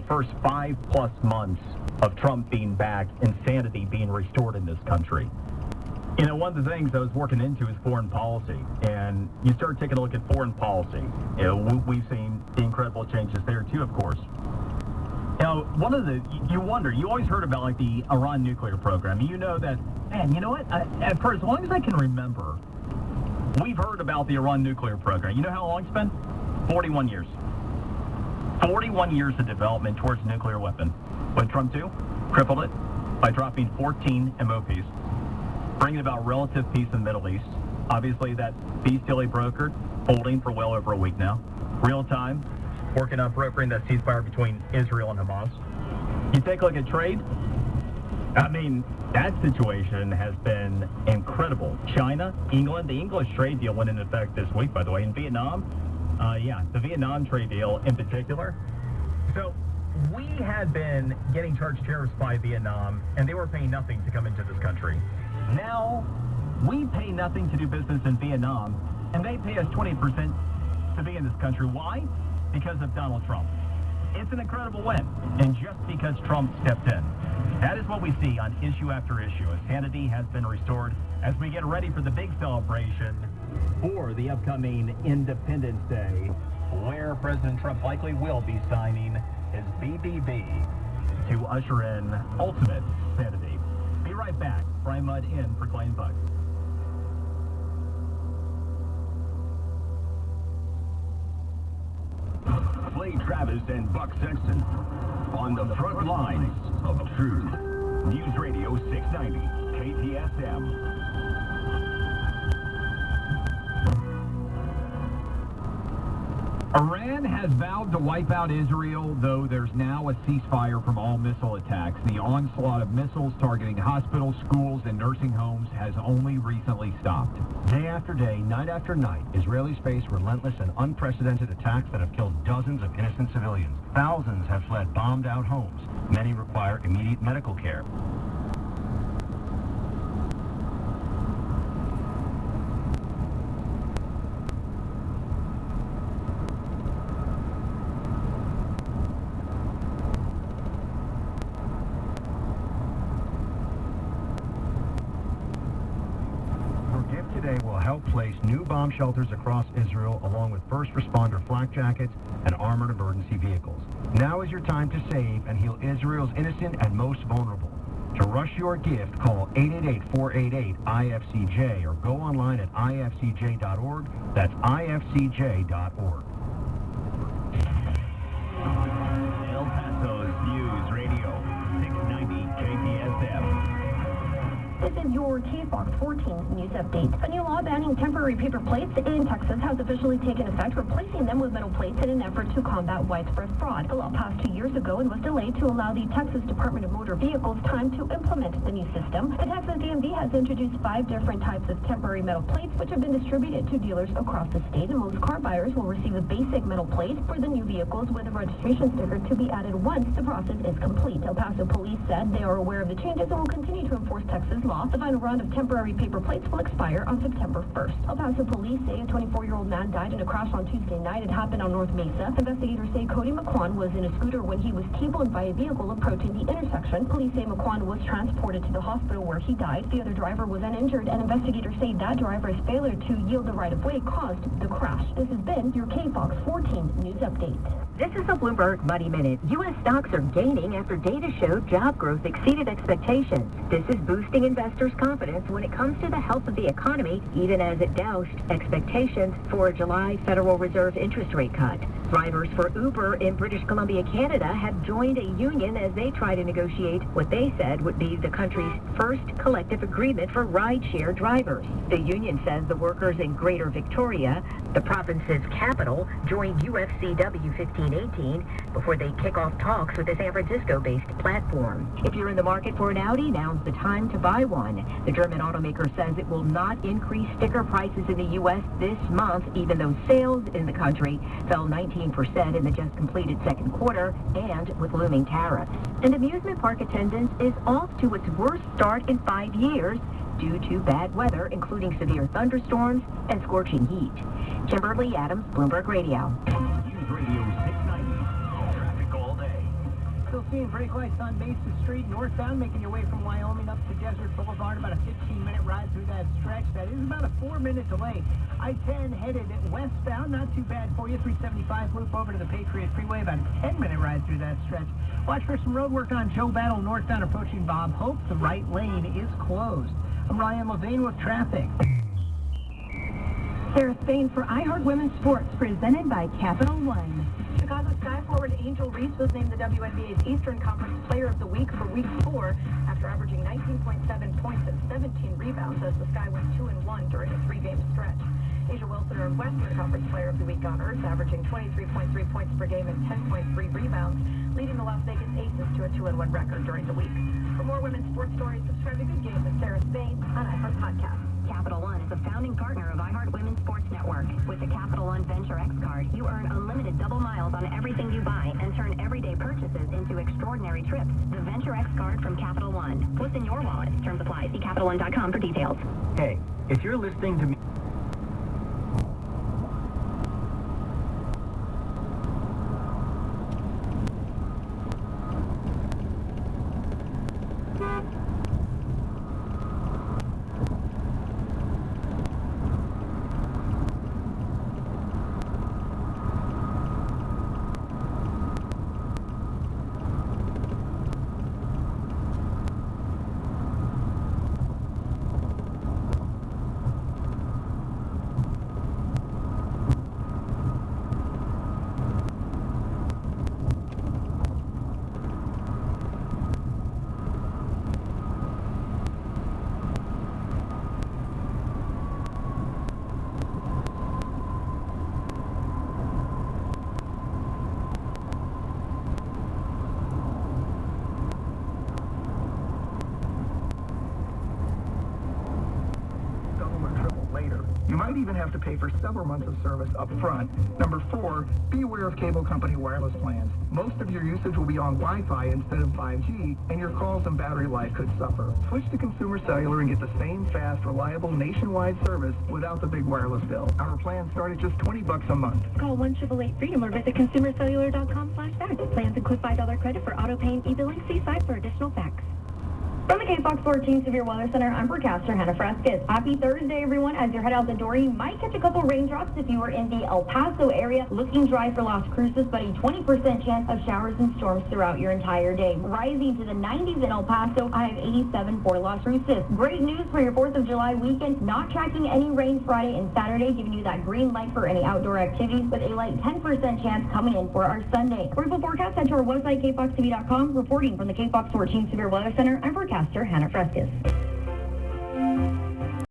first 5+ months of Trump being back, insanity being restored in this country. One of the things I was working into is foreign policy, and you start taking a look at foreign policy. We've seen the incredible changes there too, of course. You always heard about like the Iran nuclear program. You know that, man, you know what? For as long as I can remember, we've heard about the Iran nuclear program. You know how long it's been? 41 years. 41 years of development towards a nuclear weapon. What did Trump do? Crippled it by dropping 14 MOPs, bringing about relative peace in the Middle East. Obviously, that peace deal he brokered, holding for well over a week now. Real time, working on brokering that ceasefire between Israel and Hamas. You take a look at trade. I mean, that situation has been incredible. China, England, the English trade deal went into effect this week, by the way, in Vietnam. The Vietnam trade deal in particular. So we had been getting charged tariffs by Vietnam, and they were paying nothing to come into this country. Now, we pay nothing to do business in Vietnam, and they pay us 20% to be in this country. Why? Because of Donald Trump. It's an incredible win, and just because Trump stepped in. That is what we see on issue after issue, as sanity has been restored as we get ready for the big celebration for the upcoming Independence Day, where President Trump likely will be signing his BBB to usher in ultimate sanity. Be right back. Brian Mudd in for Clay and Buck. Clay Travis and Buck Sexton on the front lines of truth. News Radio 690 KTSM. Iran has vowed to wipe out Israel, though there's now a ceasefire from all missile attacks. The onslaught of missiles targeting hospitals, schools, and nursing homes has only recently stopped. Day after day, night after night, Israelis face relentless and unprecedented attacks that have killed dozens of innocent civilians. Thousands have fled bombed-out homes. Many require immediate medical care. Today will help place new bomb shelters across Israel, along with first responder flak jackets and armored emergency vehicles. Now is your time to save and heal Israel's innocent and most vulnerable. To rush your gift, call 888-488-IFCJ or go online at ifcj.org. That's ifcj.org. El Paso's News Radio 690 KTSM. This is your KFOX 14 news update. A new law banning temporary paper plates in Texas has officially taken effect, replacing them with metal plates in an effort to combat widespread fraud. The law passed 2 years ago and was delayed to allow the Texas Department of Motor Vehicles time to implement the new system. The Texas DMV has introduced 5 different types of temporary metal plates, which have been distributed to dealers across the state, and most car buyers will receive a basic metal plate for the new vehicles with a registration sticker to be added once the process is complete. El Paso police said they are aware of the changes and will continue to enforce Texas law. The final round of temporary paper plates will expire on September 1st. El Paso police say a 24-year-old man died in a crash on Tuesday night. It happened on North Mesa. Investigators say Cody McQuan was in a scooter when he was T-boned by a vehicle approaching the intersection. Police say McQuan was transported to the hospital where he died. The other driver was uninjured, and investigators say that driver's failure to yield the right-of-way caused the crash. This has been your KFOX 14 News Update. This is the Bloomberg Money Minute. U.S. stocks are gaining after data showed job growth exceeded expectations. This is boosting investors' confidence when it comes to the health of the economy, even as it doused expectations for a July Federal Reserve interest rate cut. Drivers for Uber in British Columbia, Canada, have joined a union as they try to negotiate what they said would be the country's first collective agreement for rideshare drivers. The union says the workers in Greater Victoria, the province's capital, joined UFCW 1518 before they kick off talks with the San Francisco-based platform. If you're in the market for an Audi, now's the time to buy one. The German automaker says it will not increase sticker prices in the U.S. this month, even though sales in the country fell 19% in the just completed second quarter, and with looming tariffs. And amusement park attendance is off to its worst start in 5 years due to bad weather, including severe thunderstorms and scorching heat. Kimberly Adams, Bloomberg Radio. News Radio 690. Traffic all day. still seeing brake lights on Mesa Street, northbound, making your way from Wyoming up to Desert Boulevard, about a 15-minute ride through that stretch. That is about a 4-minute delay. I-10 headed westbound, not too bad for you. 375 loop over to the Patriot Freeway, about a 10-minute ride through that stretch. Watch for some road work on Joe Battle, northbound approaching Bob Hope. The right lane is closed. I'm Ryan Levine with traffic. Sarah Spain for iHeart Women's Sports, presented by Capital One. Chicago Sky forward Angel Reese was named the WNBA's Eastern Conference Player of the Week for Week 4 after averaging 19.7 points and 17 rebounds as the Sky went 2-1 during a 3-game stretch. Asia Wilson earned Western Conference Player of the Week on Earth, averaging 23.3 points per game and 10.3 rebounds, leading the Las Vegas Aces to a 2-1 record during the week. For more women's sports stories, subscribe to Good Game with Sarah Spain on iHeart Podcast. Capital One is a founding partner of iHeart Women's Sports Network. With the Capital One Venture X card, you earn unlimited double miles on everything you buy and turn everyday purchases into extraordinary trips. The Venture X card from Capital One. What's in your wallet? Terms apply. See CapitalOne.com for details. Hey, if you're listening to me... You might even have to pay for several months of service up front. Number 4, be aware of cable company wireless plans. Most of your usage will be on Wi-Fi instead of 5G, and your calls and battery life could suffer. Switch to Consumer Cellular and get the same fast, reliable, nationwide service without the big wireless bill. Our plans start at just $20 a month. Call 1-888-FREEDOM or visit consumercellular.com/facts. Plans include $5 credit for auto pay and e-billing. See site for additional facts. From the KFOX 14 Severe Weather Center, I'm forecaster Hannah Fresquez. Happy Thursday, everyone. As you head out the door, you might catch a couple raindrops if you were in the El Paso area. Looking dry for Las Cruces, but a 20% chance of showers and storms throughout your entire day. Rising to the 90s in El Paso, I have 87 for Las Cruces. Great news for your 4th of July weekend. Not tracking any rain Friday and Saturday, giving you that green light for any outdoor activities with a light 10% chance coming in for our Sunday. For full forecast, head to our website, kfoxtv.com. Reporting from the KFOX 14 Severe Weather Center, I'm forecaster Hannah Fresquez.